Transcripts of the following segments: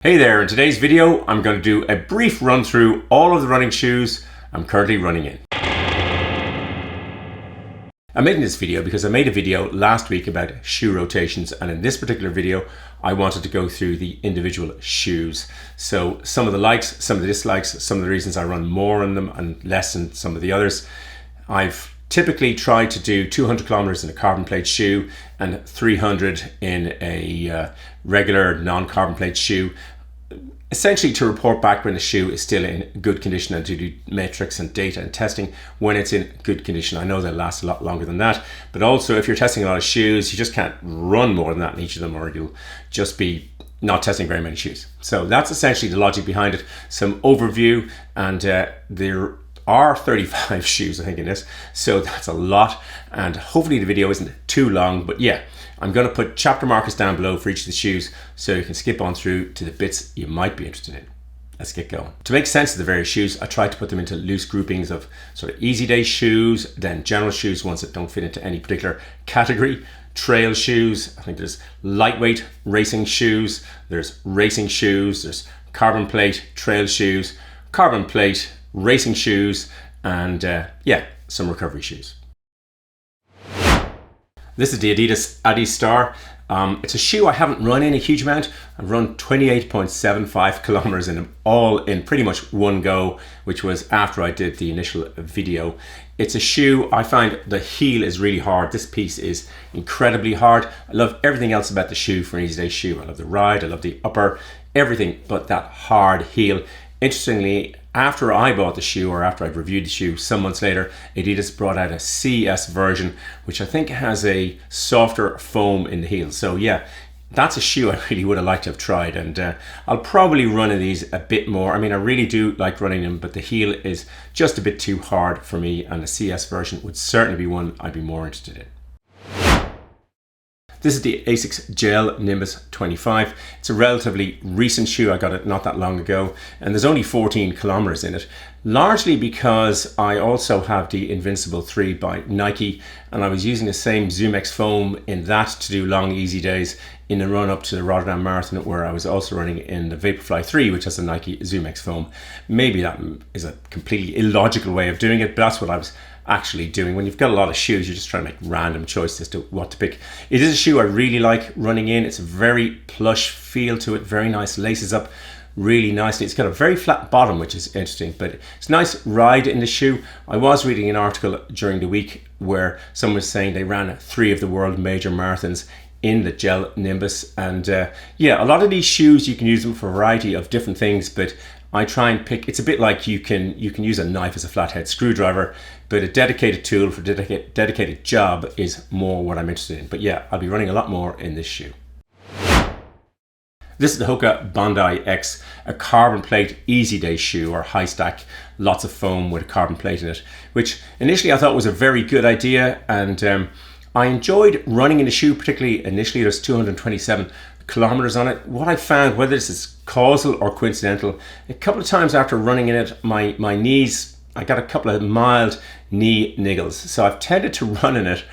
Hey there, in today's video I'm going to do a brief run through all of the running shoes I'm currently running in. I'm making this video because I made a video last week about shoe rotations, and in this particular video I wanted to go through the individual shoes. So some of the likes, some of the dislikes, some of the reasons I run more in them and less in some of the others. I've typically tried to do 200 kilometers in a carbon plate shoe and 300 in a regular non-carbon plate shoe, essentially to report back when the shoe is still in good condition and to do metrics and data and testing when it's in good condition. I know they'll last a lot longer than that, but also if you're testing a lot of shoes, you just can't run more than that in each of them, or you'll just be not testing very many shoes. So that's essentially the logic behind it. Some overview, and there are 35 shoes I think in this, so that's a lot, and hopefully the video isn't too long. But yeah, I'm going to put chapter markers down below for each of the shoes so you can skip on through to the bits you might be interested in. Let's get going. To make sense of the various shoes, I tried to put them into loose groupings of sort of easy day shoes, then general shoes, ones that don't fit into any particular category, trail shoes. I think there's lightweight racing shoes, there's racing shoes, there's carbon plate trail shoes, carbon plate racing shoes, and yeah, some recovery shoes. This is the Adidas Adistar. It's a shoe I haven't run in a huge amount. I've run 28.75 kilometers in them, all in pretty much one go, which was after I did the initial video. It's a shoe I find the heel is really hard. This piece is incredibly hard. I love everything else about the shoe for an easy day shoe. I love the ride, I love the upper, everything but that hard heel. Interestingly, after I bought the shoe, or after I'd reviewed the shoe some months later, Adidas brought out a CS version, which I think has a softer foam in the heel. So yeah, that's a shoe I really would have liked to have tried, and I'll probably run in these a bit more. I mean, I really do like running them, but the heel is just a bit too hard for me, and the CS version would certainly be one I'd be more interested in. This is the Asics Gel Nimbus 25. It's a relatively recent shoe. I got it not that long ago, and there's only 14 kilometers in it, largely because I also have the Invincible 3 by Nike, and I was using the same ZoomX foam in that to do long, easy days in the run up to the Rotterdam Marathon, where I was also running in the Vaporfly 3, which has a Nike ZoomX foam. Maybe that is a completely illogical way of doing it, but that's what I was actually doing. When you've got a lot of shoes, you're just trying to make random choices as to what to pick. It is a shoe I really like running in. It's a very plush feel to it, very nice, laces up really nicely. It's got a very flat bottom, which is interesting, but it's a nice ride in the shoe. I was reading an article during the week where someone was saying they ran 3 of the world major marathons in the Gel Nimbus, and yeah, a lot of these shoes you can use them for a variety of different things, but I try and pick, it's a bit like you can use a knife as a flathead screwdriver, but a dedicated tool for a dedicated job is more what I'm interested in. But yeah, I'll be running a lot more in this shoe. This is the Hoka Bondi X, a carbon plate easy day shoe, or high stack, lots of foam with a carbon plate in it, which initially I thought was a very good idea, and I enjoyed running in the shoe. Particularly initially, there's 227 kilometers on it. What I found, whether this is causal or coincidental, a couple of times after running in it, my knees, I got a couple of mild knee niggles. So I've tended to run in it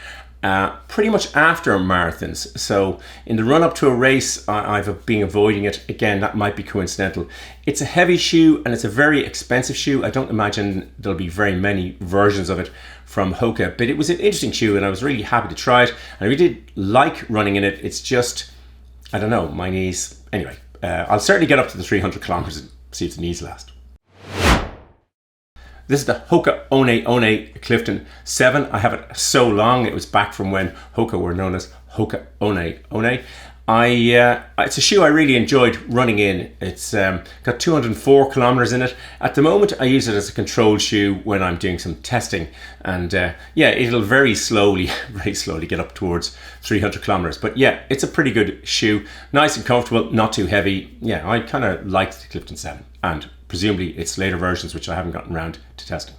pretty much after marathons. So in the run up to a race, I've been avoiding it. Again, that might be coincidental. It's a heavy shoe and it's a very expensive shoe. I don't imagine there'll be very many versions of it from Hoka, but it was an interesting shoe and I was really happy to try it. And I really did like running in it. It's just, I don't know, my knees. Anyway, I'll certainly get up to the 300 kilometers and see if the knees last. This is the Hoka One Clifton 7. I have it so long. It was back from when Hoka were known as Hoka One. It's a shoe I really enjoyed running in. It's got 204 kilometers in it. At the moment, I use it as a control shoe when I'm doing some testing. And yeah, it'll very slowly get up towards 300 kilometers. But yeah, it's a pretty good shoe. Nice and comfortable, not too heavy. Yeah, I kind of liked the Clifton 7. And presumably its later versions, which I haven't gotten around to testing.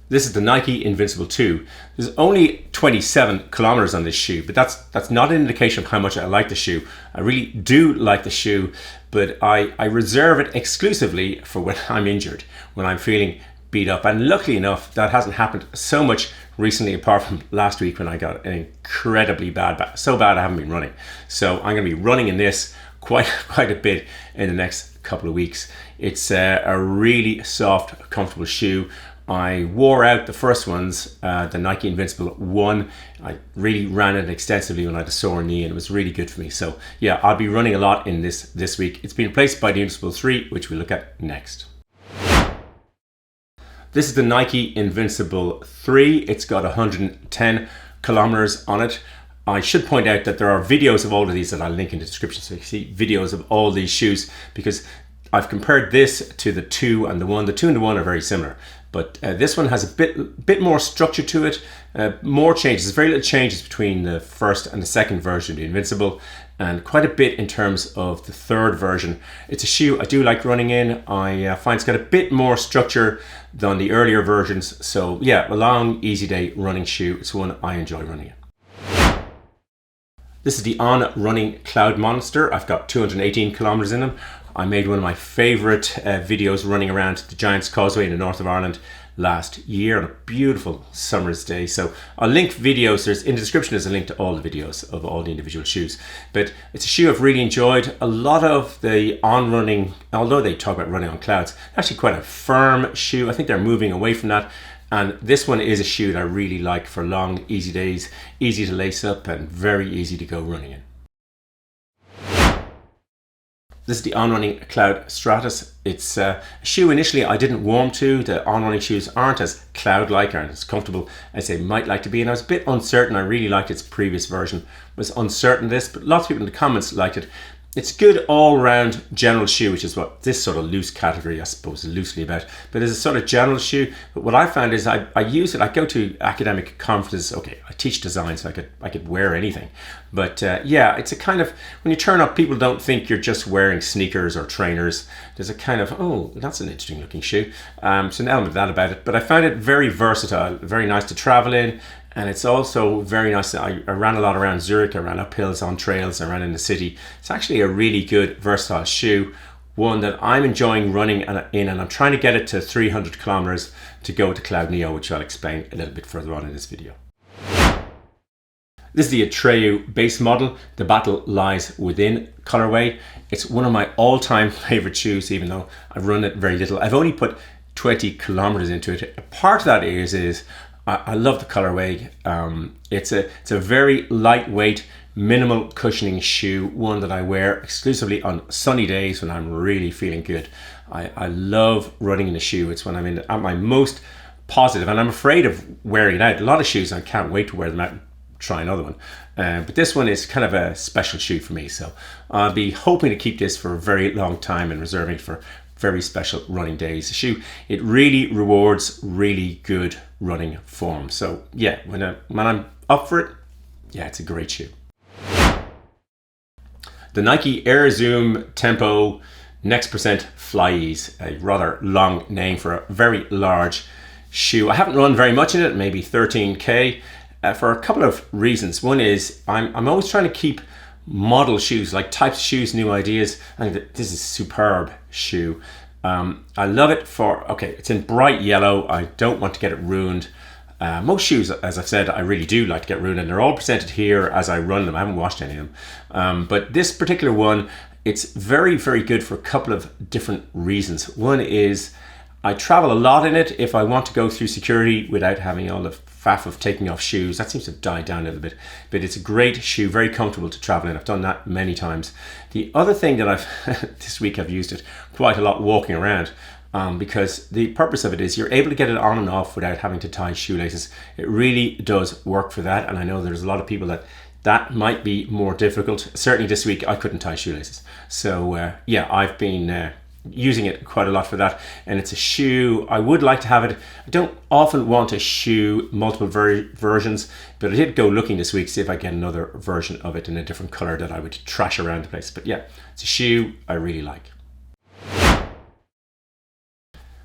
This is the Nike Invincible 2. There's only 27 kilometers on this shoe, but that's not an indication of how much I like the shoe. I really do like the shoe, but I reserve it exclusively for when I'm injured, when I'm feeling beat up. And luckily enough, that hasn't happened so much recently, apart from last week when I got an incredibly bad back. So bad I haven't been running. So I'm going to be running in this quite a bit in the next couple of weeks. It's a really soft, comfortable shoe. I wore out the first ones, the Nike Invincible 1. I really ran it extensively when I had a sore knee, and it was really good for me. So yeah, I'll be running a lot in this week. It's been replaced by the Invincible 3, which we'll look at next. This is the Nike Invincible 3. It's got 110 kilometers on it. I should point out that there are videos of all of these that I'll link in the description, so you can see videos of all these shoes, because I've compared this to the 2 and the 1. The 2 and the 1 are very similar, but this one has a bit more structure to it, more changes. There's very little changes between the first and the second version of the Invincible, and quite a bit in terms of the third version. It's a shoe I do like running in. I find it's got a bit more structure than the earlier versions. So yeah, a long, easy day running shoe. It's one I enjoy running in. This is the On Running Cloudmonster. I've got 218 kilometers in them. I made one of my favorite videos running around the Giant's Causeway in the north of Ireland last year on a beautiful summer's day. So I'll link videos. There's in the description there's a link to all the videos of all the individual shoes. But it's a shoe I've really enjoyed. A lot of the On Running, although they talk about running on clouds, actually quite a firm shoe. I think they're moving away from that. And this one is a shoe that I really like for long, easy days, easy to lace up and very easy to go running in. This is the On Running Cloudstratus. It's a shoe initially I didn't warm to. The On Running shoes aren't as cloud-like, aren't as comfortable as they might like to be. And I was a bit uncertain. I really liked its previous version. Was uncertain of this, but lots of people in the comments liked it. It's a good all-round general shoe, which is what this sort of loose category, I suppose, is loosely about. But it's a sort of general shoe. But what I found is I use it. I go to academic conferences. Okay, I teach design, so I could wear anything. But yeah, it's a kind of, when you turn up, people don't think you're just wearing sneakers or trainers. There's a kind of, oh, that's an interesting looking shoe. So an element of that about it. But I found it very versatile, very nice to travel in. And it's also very nice. I ran a lot around Zurich. I ran up hills on trails. I ran in the city. It's actually a really good, versatile shoe. One that I'm enjoying running in, and I'm trying to get it to 300 kilometers to go to Cloudneo, which I'll explain a little bit further on in this video. This is the Atreyu base model. The battle lies within colorway. It's one of my all-time favorite shoes, even though I've run it very little. I've only put 20 kilometers into it. Part of that is I love the colorway. It's a very lightweight, minimal cushioning shoe, one that I wear exclusively on sunny days when I'm really feeling good. I love running in a shoe. It's when I'm at my most positive, and I'm afraid of wearing it out. A lot of shoes, I can't wait to wear them out and try another one. But this one is kind of a special shoe for me. So I'll be hoping to keep this for a very long time and reserving it for very special running days. The shoe, it really rewards really good running form. So yeah, when I'm up for it, yeah, it's a great shoe. The Nike Air Zoom Tempo Next Percent FlyEase, a rather long name for a very large shoe. I haven't run very much in it, maybe 13K, for a couple of reasons. One is I'm always trying to keep model shoes, like types of shoes, new ideas. I think that this is a superb shoe. I love it for, okay, it's in bright yellow. I don't want to get it ruined. Most shoes, as I've said, I really do like to get ruined, and they're all presented here as I run them. I haven't washed any of them. But this particular one, it's very, very good for a couple of different reasons. One is I travel a lot in it if I want to go through security without having all the faff of taking off shoes. That seems to have died down a little bit, but it's a great shoe, very comfortable to travel in. I've done that many times. The other thing that this week I've used it quite a lot walking around, because the purpose of it is you're able to get it on and off without having to tie shoelaces. It really does work for that, and I know there's a lot of people that might be more difficult. Certainly this week I couldn't tie shoelaces. So yeah, I've been using it quite a lot for that, and it's a shoe I would like to have it. I don't often want a shoe multiple versions, but I did go looking this week to see if I get another version of it in a different color that I would trash around the place. But yeah, it's a shoe I really like.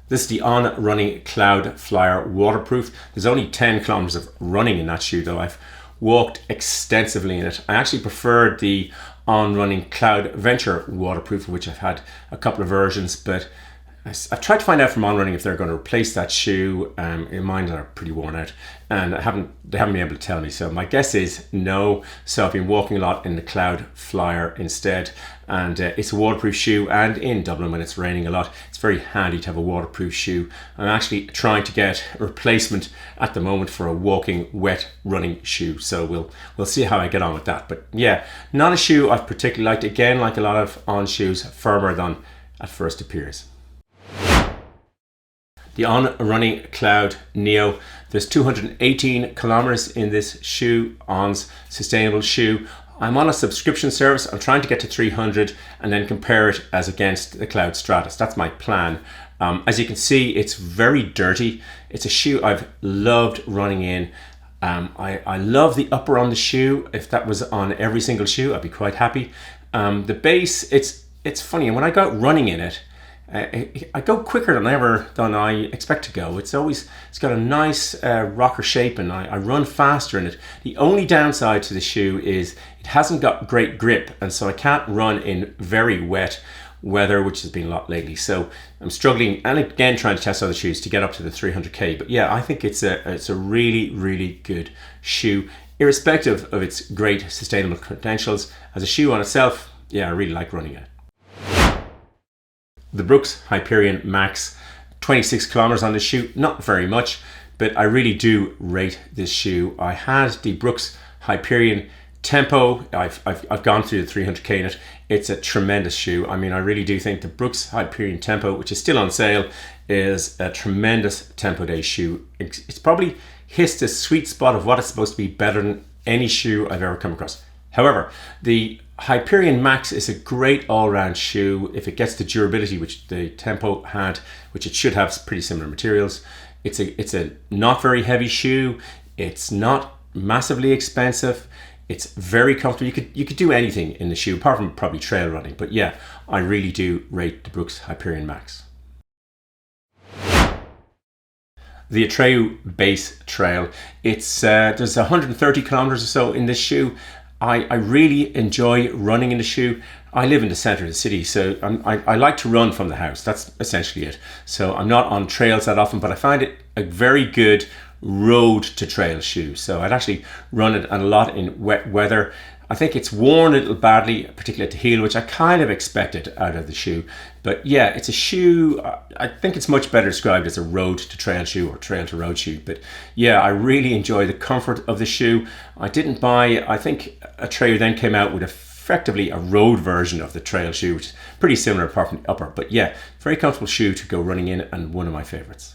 This is the On Running Cloudflyer waterproof. There's only 10 kilometers of running in that shoe, though I've walked extensively in it. I actually preferred the On Running Cloud Venture waterproof, which I've had a couple of versions, but I've tried to find out from On Running if they're going to replace that shoe. Mine are pretty worn out, and they haven't been able to tell me. So my guess is no. So I've been walking a lot in the Cloudflyer instead, and it's a waterproof shoe. And in Dublin, when it's raining a lot, it's very handy to have a waterproof shoe. I'm actually trying to get a replacement at the moment for a walking wet running shoe. So we'll see how I get on with that. But yeah, not a shoe I've particularly liked. Again, like a lot of On shoes, firmer than at first appears. The On Running Cloudneo. There's 218 kilometers in this shoe, On's sustainable shoe. I'm on a subscription service. I'm trying to get to 300 and then compare it as against the Cloudstratus. That's my plan. As you can see, it's very dirty. It's a shoe I've loved running in. I love the upper on the shoe. If that was on every single shoe, I'd be quite happy. The base, it's funny. And when I go out running in it, I go quicker than I expect to go. It's got a nice rocker shape, and I run faster in it. The only downside to the shoe is it hasn't got great grip, and so I can't run in very wet weather, which has been a lot lately. So I'm struggling, and again trying to test other shoes to get up to the 300k. But yeah, I think it's a really, really good shoe, irrespective of its great sustainable credentials. As a shoe on itself, yeah, I really like running it. The Brooks Hyperion Max, 26 kilometers on this shoe, not very much, but I really do rate this shoe. I had the Brooks Hyperion Tempo. I've gone through the 300k in it. It's a tremendous shoe. I mean, I really do think the Brooks Hyperion Tempo, which is still on sale, is a tremendous tempo day shoe. It's probably hits the sweet spot of what it's supposed to be, better than any shoe I've ever come across. However, the Hyperion Max is a great all-round shoe. If it gets the durability which the Tempo had, which it should have, pretty similar materials. It's a not very heavy shoe. It's not massively expensive. It's very comfortable. You could do anything in the shoe, apart from probably trail running. But yeah, I really do rate the Brooks Hyperion Max. The Atreyu Base Trail. It's there's 130 kilometers or so in this shoe. I really enjoy running in the shoe. I live in the center of the city, so I like to run from the house. That's essentially it. So I'm not on trails that often, but I find it a very good road to trail shoe. So I'd actually run it a lot in wet weather. I think it's worn a little badly, particularly at the heel, which I kind of expected out of the shoe. But yeah, it's a shoe, I think it's much better described as a road to trail shoe or trail to road shoe. But yeah, I really enjoy the comfort of the shoe. I didn't buy, I think Atreyu then came out with effectively a road version of the trail shoe, which is pretty similar apart from the upper. But yeah, very comfortable shoe to go running in, and one of my favorites.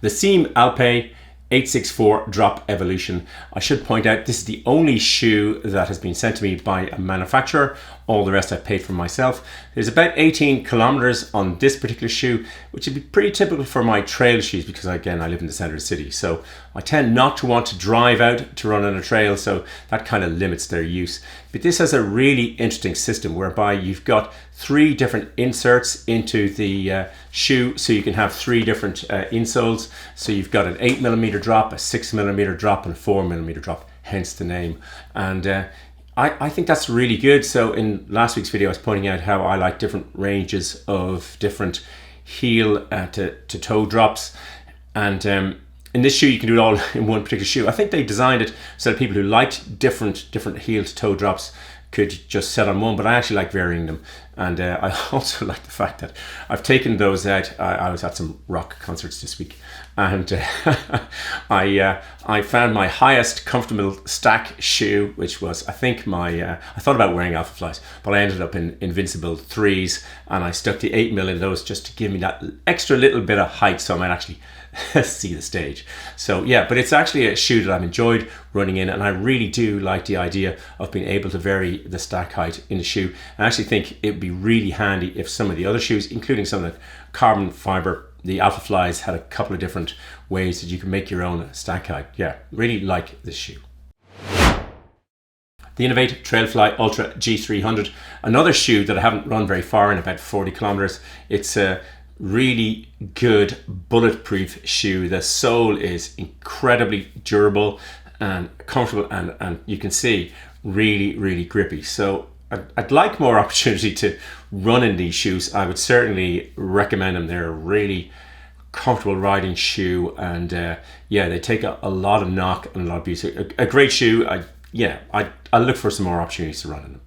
The CIMALP 864 Drop Evolution. I should point out this is the only shoe that has been sent to me by a manufacturer. All the rest I paid for myself. There's about 18 kilometers on this particular shoe, which would be pretty typical for my trail shoes because again I live in the center of the city, so I tend not to want to drive out to run on a trail, so that kind of limits their use. But this has a really interesting system whereby you've got 3 different inserts into the shoe, so you can have 3 different insoles. So you've got an 8mm drop, a 6mm drop, and a 4mm drop, hence the name. And I think that's really good. So in last week's video I was pointing out how I like different ranges of different heel to toe drops, and in this shoe you can do it all in one particular shoe. I think they designed it so that people who liked different heel to toe drops could just set on one, but I actually like varying them. And I also like the fact that I've taken those out. I was at some rock concerts this week, and I found my highest comfortable stack shoe, which was I think my I thought about wearing Alphaflys, but I ended up in Invincible 3s, and I stuck the 8mm in those just to give me that extra little bit of height so I might actually see the stage. So yeah, but it's actually a shoe that I've enjoyed running in, and I really do like the idea of being able to vary the stack height in the shoe. I actually think it would be really handy if some of the other shoes, including some of the carbon fiber, the Alphaflys, had a couple of different ways that you can make your own stack height. Yeah, really like this shoe. The innovative Trailfly Ultra G300, another shoe that I haven't run very far in, about 40 kilometers. It's a really good bulletproof shoe. The sole is incredibly durable and comfortable, and you can see really grippy. So I'd like more opportunity to run in these shoes. I would certainly recommend them. They're a really comfortable riding shoe, and yeah, they take a lot of knock and a lot of abuse. A great shoe. I'll look for some more opportunities to run in them.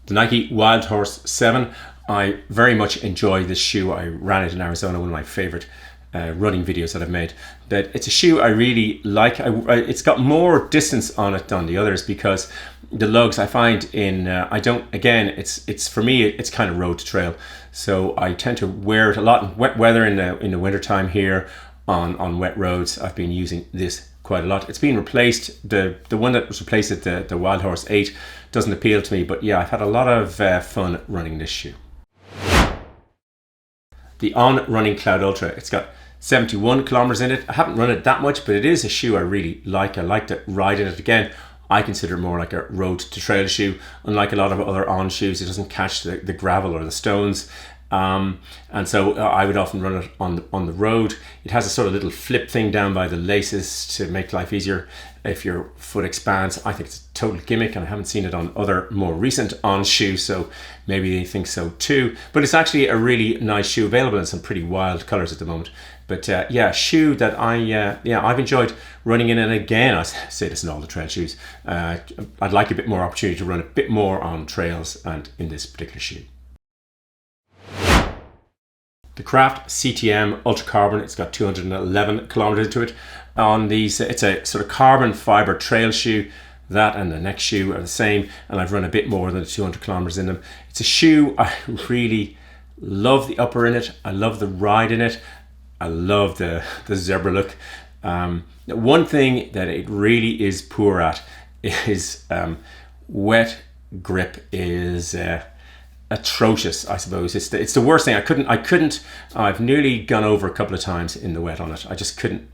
The Nike Wildhorse 7. I very much enjoy this shoe. I ran it in Arizona, one of my favorite running videos that I've made. That it's a shoe I really like. It's got more distance on it than the others because the lugs I find in it's for me it's kind of road to trail. So I tend to wear it a lot in wet weather in the winter time here on wet roads. I've been using this quite a lot. It's been replaced. The one that was replaced at the Wildhorse 8 doesn't appeal to me, but yeah, I've had a lot of fun running this shoe. The On Running Cloudultra. It's got 71 kilometers in it. I haven't run it that much, but it is a shoe I really like. I like to ride in it. Again, I consider it more like a road to trail shoe. Unlike a lot of other On shoes, it doesn't catch the gravel or the stones. And so I would often run it on the road. It has a sort of little flip thing down by the laces to make life easier if your foot expands. I think it's a total gimmick, and I haven't seen it on other more recent On shoes, so maybe they think so too. But it's actually a really nice shoe, available in some pretty wild colors at the moment. But yeah, a shoe that I've enjoyed running in, and again, I say this in all the trail shoes. I'd like a bit more opportunity to run a bit more on trails and in this particular shoe. The Craft CTM Ultra Carbon. It's got 211 kilometers to it. On these, it's a sort of carbon fiber trail shoe. That and the next shoe are the same, and I've run a bit more than 200 kilometers in them. It's a shoe I really love. The upper in it, I love the ride in it, I love the zebra look. One thing that it really is poor at is wet grip is atrocious, I suppose. It's the worst thing. I've nearly gone over a couple of times in the wet on it.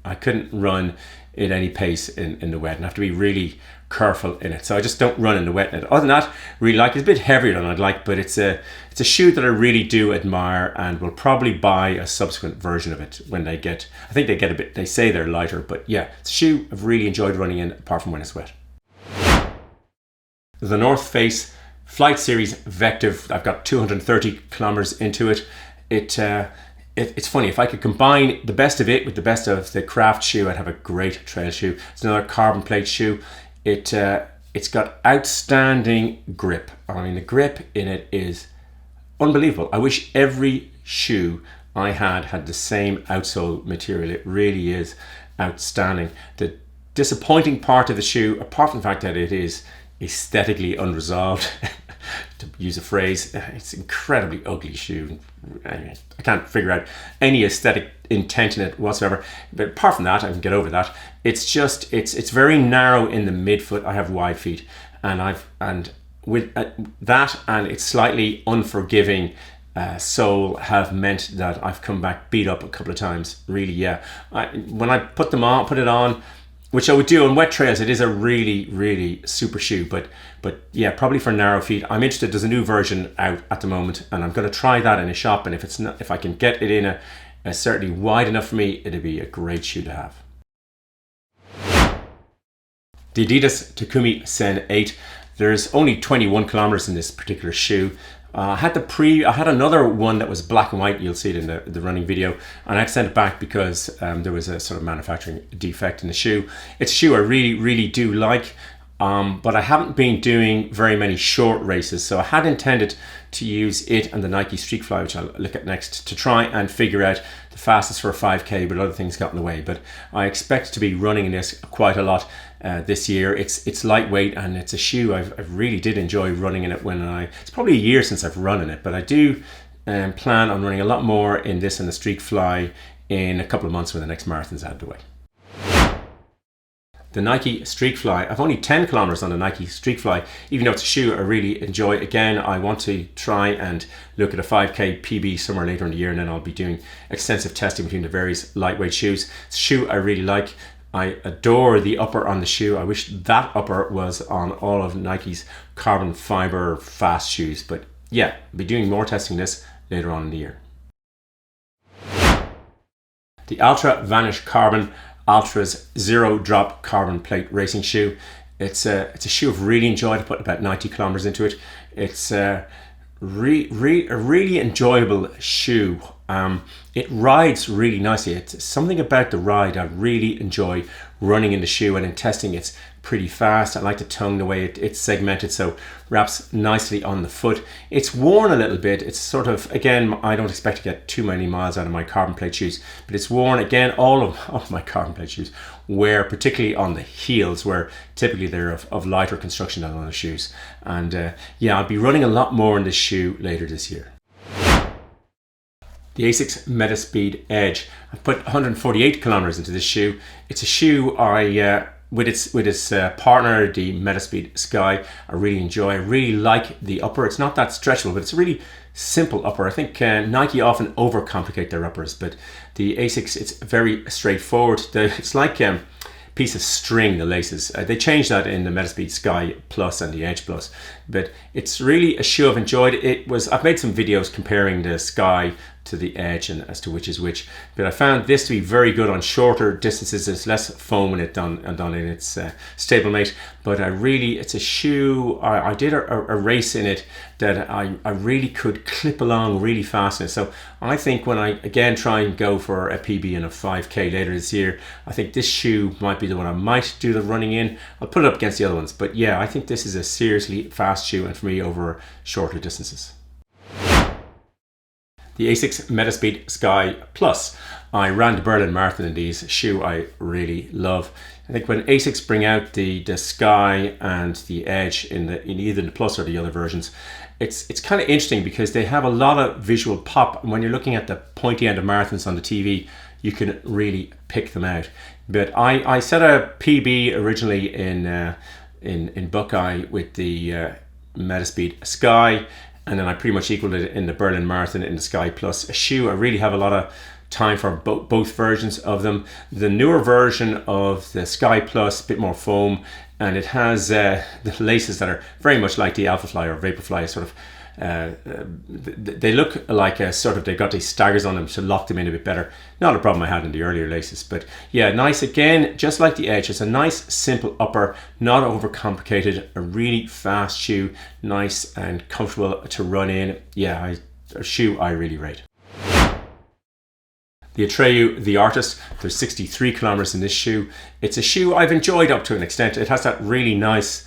I couldn't run at any pace in the wet, and I have to be really careful in it. So I just don't run in the wet in it. Other than that, really like it. It's a bit heavier than I'd like, but it's a shoe that I really do admire, and will probably buy a subsequent version of it when they get, I think they get a bit, they say they're lighter, but yeah, it's a shoe I've really enjoyed running in, apart from when it's wet. The North Face Flight Series Vectiv. I've got 230 kilometers into it. It's funny, if I could combine the best of it with the best of the Craft shoe, I'd have a great trail shoe. It's another carbon plate shoe. It's got outstanding grip. I mean, the grip in it is unbelievable. I wish every shoe I had the same outsole material. It really is outstanding. The disappointing part of the shoe, apart from the fact that it is aesthetically unresolved, to use a phrase, it's an incredibly ugly shoe. I can't figure out any aesthetic intent in it whatsoever, but apart from that, I can get over that. It's just it's very narrow in the midfoot. I have wide feet, and with that and its slightly unforgiving sole have meant that I've come back beat up a couple of times. Really, yeah. When I put it on, which I would do on wet trails, it is a really, really super shoe, but yeah, probably for narrow feet. I'm interested, there's a new version out at the moment, and I'm going to try that in a shop, and if I can get it in a certainly wide enough for me, it'd be a great shoe to have. The Adidas Takumi Sen 8. There's only 21 kilometers in this particular shoe. I had another one that was black and white. You'll see it in the running video, and I had to send it back because there was a sort of manufacturing defect in the shoe. It's a shoe I really, really do like, but I haven't been doing very many short races, so I had intended to use it and the Nike Streakfly, which I'll look at next, to try and figure out the fastest for a 5K, but other things got in the way. But I expect to be running in this quite a lot this year. It's lightweight, and it's a shoe I really did enjoy running in it it's probably a year since I've run in it, but I do plan on running a lot more in this and the Streakfly in a couple of months when the next marathon's out of the way. The Nike Streakfly. I've only 10 kilometers on the Nike Streakfly, even though it's a shoe I really enjoy. Again, I want to try and look at a 5K PB somewhere later in the year, and then I'll be doing extensive testing between the various lightweight shoes. It's a shoe I really like. I adore the upper on the shoe. I wish that upper was on all of Nike's carbon fiber fast shoes, but yeah, I'll be doing more testing this later on in the year. The Altra Vanish Carbon. Altra's zero drop carbon plate racing shoe. It's a shoe I've really enjoyed. I put about 90 kilometers into it. It's a really enjoyable shoe. It rides really nicely. It's something about the ride I really enjoy running in the shoe, and in testing it's pretty fast. I like the tongue, the way it's segmented, so wraps nicely on the foot. It's worn a little bit. It's sort of, again, I don't expect to get too many miles out of my carbon plate shoes, but it's worn. Again, all of my carbon plate shoes wear particularly on the heels, where typically they're of lighter construction than other shoes. And yeah, I'll be running a lot more in this shoe later this year. The Asics Metaspeed Edge. I've put 148 kilometers into this shoe. It's a shoe with its partner, the Metaspeed Sky, I really enjoy. I really like the upper. It's not that stretchable, but it's a really simple upper. I think Nike often overcomplicate their uppers, but the Asics, it's very straightforward. It's like piece of string, the laces. They changed that in the Metaspeed Sky Plus and the Edge Plus, but it's really a shoe I've enjoyed. I've made some videos comparing the Sky to the Edge and as to which is which, but I found this to be very good on shorter distances. There's less foam in it than in its stablemate, but it's a shoe. I did a race in it that I really could clip along really fast in it. So I think when I again try and go for a PB and a 5K later this year, I think this shoe might be the one I might do the running in. I'll put it up against the other ones, but yeah, I think this is a seriously fast shoe, and for me over shorter distances. The Asics Metaspeed Sky Plus. I ran the Berlin Marathon in these. Shoe I really love. I think when Asics bring out the Sky and the Edge in either the Plus or the other versions, it's kind of interesting because they have a lot of visual pop, and when you're looking at the pointy end of marathons on the TV, you can really pick them out. But I set a PB originally in Buckeye with the Metaspeed Sky, and then I pretty much equaled it in the Berlin Marathon in the Sky Plus. A shoe I really have a lot of time for both versions of them. The newer version of the Sky Plus, a bit more foam, and it has the laces that are very much like the Alphafly or Vaporfly, sort of. They look like they've got these staggers on them to lock them in a bit better. Not a problem I had in the earlier laces, but yeah, nice again, just like the Edge. It's a nice simple upper, not overcomplicated, a really fast shoe, nice and comfortable to run in. Yeah, a shoe I really rate. The Atreyu The Artist. There's 63 kilometers in this shoe. It's a shoe I've enjoyed up to an extent. It has that really nice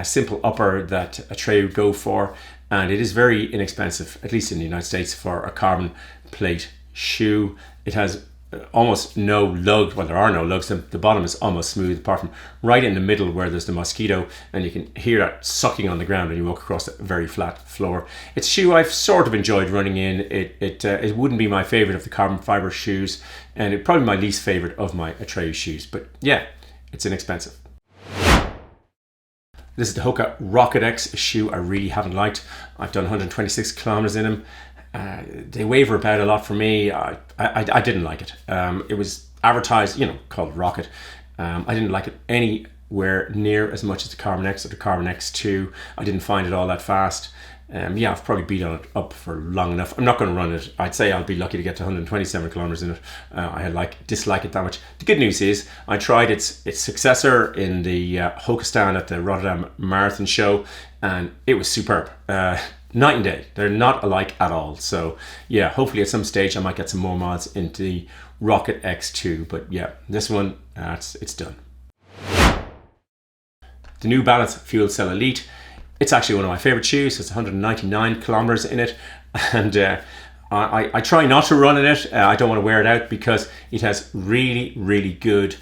simple upper that Atreyu go for, and it is very inexpensive, at least in the United States, for a carbon plate shoe. It has almost no lug. Well, there are no lugs. The bottom is almost smooth, apart from right in the middle where there's the mosquito, and you can hear that sucking on the ground when you walk across a very flat floor. It's a shoe I've sort of enjoyed running in. It wouldn't be my favorite of the carbon fiber shoes, and it's probably my least favorite of my Atreyu shoes. But yeah, it's inexpensive. This is the Hoka Rocket X, a shoe I really haven't liked. I've done 126 kilometers in them. They waver about a lot for me. I didn't like it. It was advertised, called Rocket. I didn't like it anywhere near as much as the Carbon X or the Carbon X2. I didn't find it all that fast. Yeah, I've probably beat on it up for long enough. I'm not going to run it. I'd say I'll be lucky to get to 127 kilometers in it. I dislike it that much. The good news is I tried its successor in the Hoka stand at the Rotterdam Marathon show, and it was superb. Night and day. They're not alike at all. So yeah, hopefully at some stage I might get some more mods into the Rocket X2. But yeah, this one, it's done. The New Balance Fuel Cell Elite. It's actually one of my favorite shoes. It's 199 kilometers in it, and I try not to run in it. I don't want to wear it out because it has really good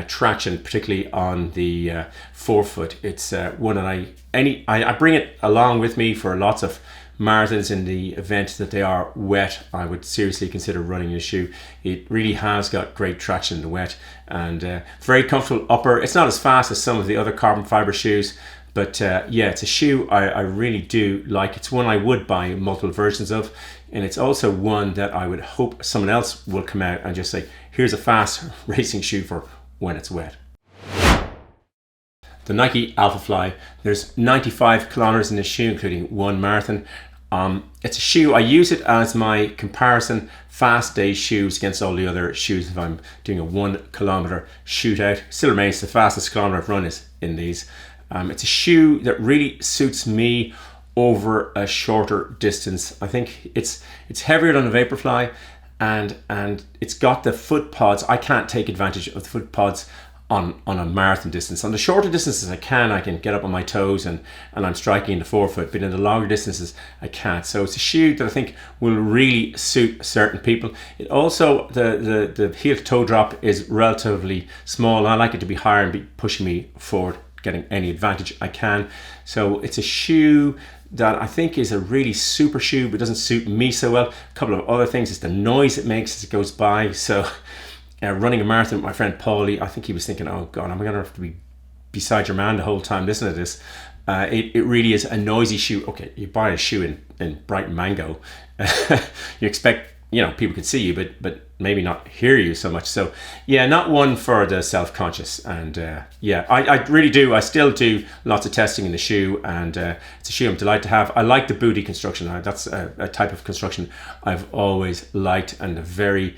traction, particularly on the forefoot. It's one that I bring it along with me for lots of marathons in the event that they are wet. I would seriously consider running a shoe. It really has got great traction in the wet, and very comfortable upper. It's not as fast as some of the other carbon fiber shoes, but yeah, it's a shoe I really do like. It's one I would buy multiple versions of, and it's also one that I would hope someone else will come out and just say, here's a fast racing shoe for when it's wet. The Nike Alphafly. There's 95 kilometers in this shoe, including one marathon. It's a shoe, I use it as my comparison fast day shoes against all the other shoes if I'm doing a 1 kilometer shootout. Still remains the fastest kilometer I've run is in these. It's a shoe that really suits me over a shorter distance. I think it's heavier than the Vaporfly, and it's got the foot pods. I can't take advantage of the foot pods on a marathon distance. On the shorter distances I can get up on my toes and I'm striking in the forefoot, but in the longer distances I can't. So it's a shoe that I think will really suit certain people. It also, the heel to toe drop is relatively small. I like it to be higher and be pushing me forward, getting any advantage I can. So it's a shoe that I think is a really super shoe, but doesn't suit me so well. A couple of other things is the noise it makes as it goes by. So running a marathon with my friend Paulie, I think he was thinking, oh God, I'm going to have to be beside your man the whole time listening to this. It really is a noisy shoe. Okay, you buy a shoe in bright mango, you expect, people could see you, but maybe not hear you so much. So yeah, not one for the self-conscious. And I really do. I still do lots of testing in the shoe, and it's a shoe I'm delighted to have. I like the booty construction. That's a type of construction I've always liked, and a very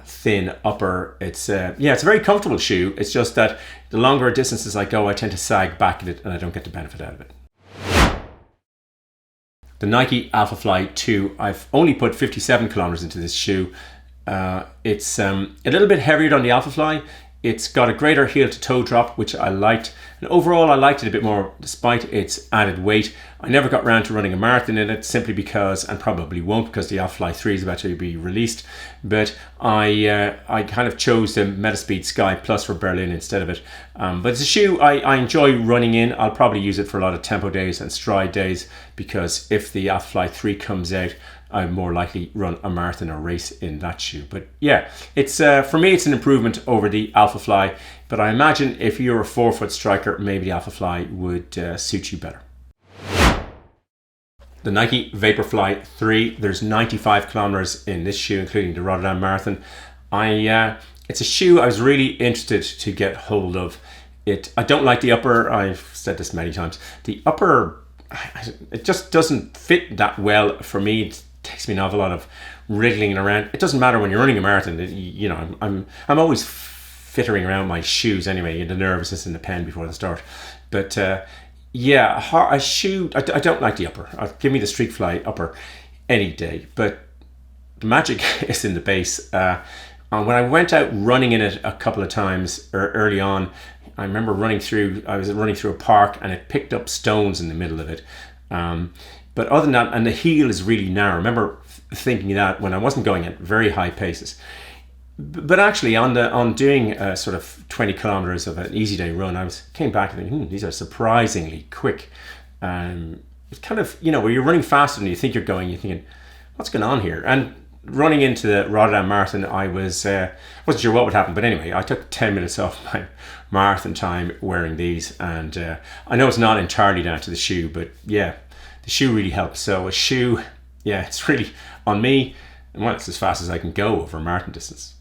thin upper. It's a very comfortable shoe. It's just that the longer distances I go, I tend to sag back at it and I don't get the benefit out of it. The Nike Alphafly 2, I've only put 57 kilometers into this shoe. It's a little bit heavier than the Alphafly. It's got a greater heel to toe drop, which I liked. And overall, I liked it a bit more despite its added weight. I never got around to running a marathon in it simply because, and probably won't because the Alphafly 3 is about to be released. But I kind of chose the Metaspeed Sky Plus for Berlin instead of it. But it's a shoe I enjoy running in. I'll probably use it for a lot of tempo days and stride days, because if the Alphafly 3 comes out, I'm more likely run a marathon or race in that shoe. But yeah, it's for me, it's an improvement over the Alphafly. But I imagine if you're a forefoot striker, maybe the Alphafly would suit you better. The Nike Vaporfly 3, there's 95 kilometers in this shoe, including the Rotterdam Marathon. It's a shoe I was really interested to get hold of. I don't like the upper. I've said this many times. The upper, it just doesn't fit that well for me. It takes me an awful lot of wriggling around. It doesn't matter when you're running a marathon. I'm always fittering around my shoes anyway, the nervousness and the pen before the start. But a shoe, I don't like the upper. Give me the Streakfly upper any day. But the magic is in the base. When I went out running in it a couple of times early on, I remember I was running through a park and it picked up stones in the middle of it. But other than that, and the heel is really narrow. I remember thinking that when I wasn't going at very high paces. But actually, on doing sort of 20 kilometers of an easy day run, I came back and thinking, these are surprisingly quick. It's kind of, where you're running faster than you think you're going, you're thinking, what's going on here? And running into the Rotterdam Marathon, I wasn't sure what would happen. But anyway, I took 10 minutes off my marathon time wearing these. And I know it's not entirely down to the shoe, but yeah, the shoe really helps. So a shoe, yeah, it's really on me. And well, it's as fast as I can go over a marathon distance.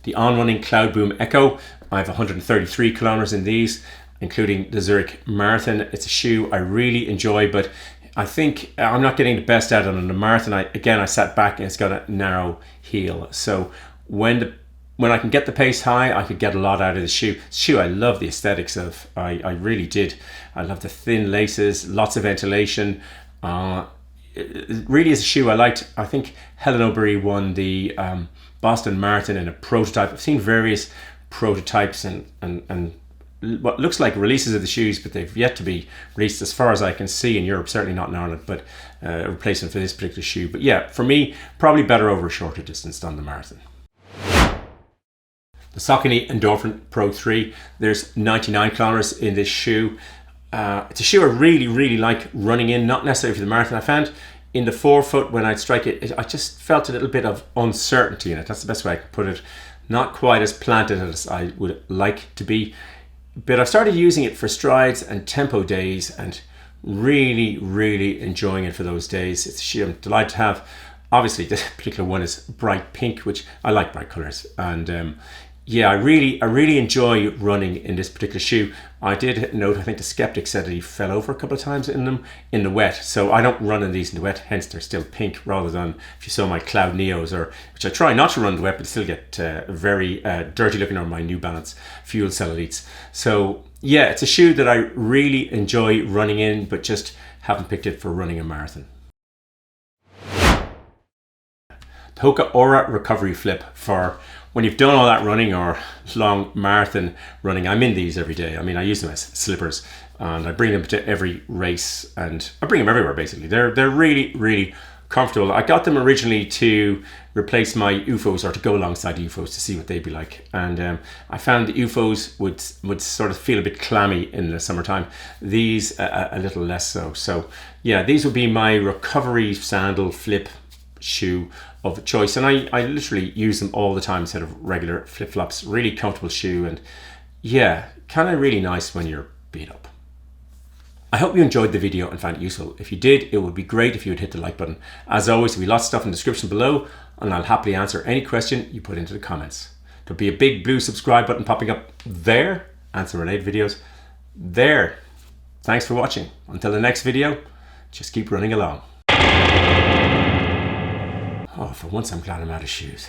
The On-Running Cloudboom Echo, I have 133 kilometers in these, including the Zurich Marathon. It's a shoe I really enjoy, but I think I'm not getting the best out of it on the marathon. I sat back and it's got a narrow heel. So when I can get the pace high, I could get a lot out of the shoe. I love the aesthetics of. I really did. I love the thin laces, lots of ventilation. It really is a shoe I liked. I think Helen O'Berry won the Boston Marathon in a prototype. I've seen various prototypes and what looks like releases of the shoes, but they've yet to be released as far as I can see in Europe, certainly not in Ireland, but a replacement for this particular shoe. But yeah, for me, probably better over a shorter distance than the marathon. The Saucony Endorphin Pro 3, there's 99 kilometers in this shoe. It's a shoe I really, really like running in, not necessarily for the marathon. I found in the forefoot when I'd strike it, I just felt a little bit of uncertainty in it. That's the best way I can put it. Not quite as planted as I would like to be. But I've started using it for strides and tempo days and really, really enjoying it for those days. It's a shoe I'm delighted to have. Obviously, this particular one is bright pink, which I like bright colors. And yeah, I really enjoy running in this particular shoe. I did note, I think the skeptic said that he fell over a couple of times in them in the wet. So I don't run in these in the wet, hence they're still pink, rather than if you saw my Cloudneos, or which I try not to run in the wet, but still get very dirty looking, on my New Balance Fuel Cell Elites. So yeah, it's a shoe that I really enjoy running in, but just haven't picked it for running a marathon. The Hoka Aura Recovery Flip, for when you've done all that running or long marathon running. I'm in these every day. I mean, I use them as slippers, and I bring them to every race, and I bring them everywhere basically. They're really, really comfortable. I got them originally to replace my UFOs, or to go alongside UFOs to see what they'd be like. And I found the UFOs would sort of feel a bit clammy in the summertime. These a little less so. So yeah, these would be my recovery sandal flip shoe of choice, and I literally use them all the time instead of regular flip-flops. Really comfortable shoe, and yeah, kind of really nice when you're beat up. I hope you enjoyed the video and found it useful. If you did, it would be great if you would hit the like button. As always, there'll be lots of stuff in the description below, and I'll happily answer any question you put into the comments. There'll be a big blue subscribe button popping up there, and some related videos there. Thanks for watching. Until the next video, just keep running along. Oh, for once I'm glad I'm out of shoes.